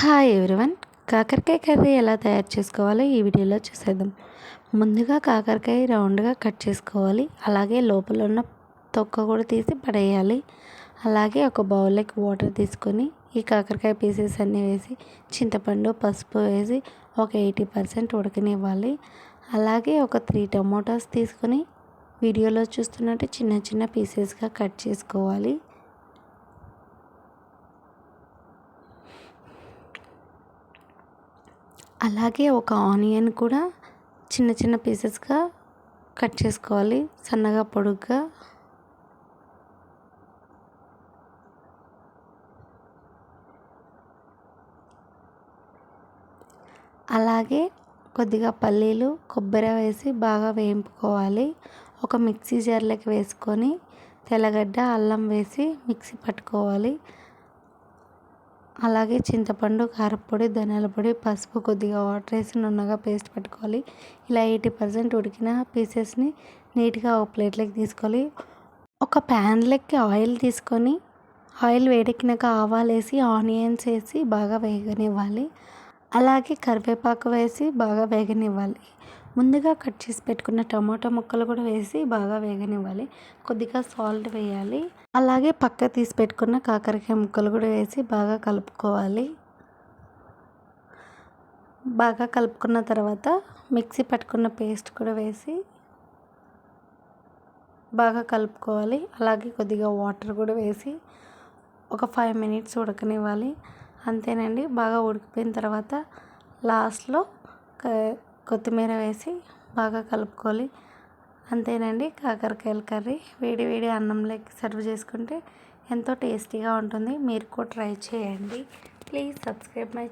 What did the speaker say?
Hi everyone. కాకరకాయ curry ఎలా తయారు చేసుకోవాలో ఈ వీడియోలో చూసేద్దాం. ముందుగా కాకరకాయ రౌండ్గా కట్ చేసుకోవాలి. అలాగే లోపల ఉన్న తొక్క కూడా తీసి పడేయాలి. అలాగే ఒక బౌల్లోకి వాటర్ తీసుకొని ఈ కాకరకాయ పీసెస్ అన్నీ వేసి చింతపండు పసుపు వేసి ఒక 80% ఉడకనివ్వాలి. అలాగే ఒక 3 టమోటాస్ తీసుకొని వీడియోలో చూస్తున్నట్టు చిన్న చిన్న పీసెస్గా కట్ చేసుకోవాలి. అలాగే ఒక ఆనియన్ కూడా చిన్న చిన్న పీసెస్గా కట్ చేసుకోవాలి, సన్నగా పొడుగ్గా. అలాగే కొద్దిగా పల్లీలు కొబ్బరి వేసి బాగా వేయించుకోవాలి. ఒక మిక్సీ జార్లోకి వేసుకొని తెల్లగడ్డ అల్లం వేసి మిక్సీ పట్టుకోవాలి. అలాగే చింతపండు కారపొడి ధనియాల పొడి పసుపు కొద్దిగా వాటర్ వేసి నున్నగా పేస్ట్ పెట్టుకోవాలి. ఇలా 80% ఉడికిన పీసెస్ని నీట్గా ఒక ప్లేట్లోకి తీసుకోవాలి. ఒక ప్యాన్లోకి ఆయిల్ తీసుకొని ఆయిల్ వేడెక్కినాక ఆవాలు వేసి ఆనియన్స్ వేసి బాగా వేగనివ్వాలి. అలాగే కరివేపాకు వేసి బాగా వేగనివ్వాలి. ముందుగా కట్ చేసి పెట్టుకున్న టమాటా ముక్కలు కూడా వేసి బాగా వేగనివ్వాలి. కొద్దిగా సాల్ట్ వేయాలి. అలాగే పక్క తీసి పెట్టుకున్న కాకరకాయ ముక్కలు కూడా వేసి బాగా కలుపుకోవాలి. బాగా కలుపుకున్న తర్వాత మిక్సీ పట్టుకున్న పేస్ట్ కూడా వేసి బాగా కలుపుకోవాలి. అలాగే కొద్దిగా వాటర్ కూడా వేసి ఒక 5 minutes ఉడకనివ్వాలి. అంతేనండి. బాగా ఉడికిపోయిన తర్వాత లాస్ట్లో కొత్తిమీర వేసి బాగా కలుపుకోవాలి. అంతేనండి. కాకరకాయల కర్రీ వేడి వేడి అన్నంలోకి సర్వ్ చేసుకుంటే ఎంతో టేస్టీగా ఉంటుంది. మీరు కూడా ట్రై చేయండి. Please subscribe my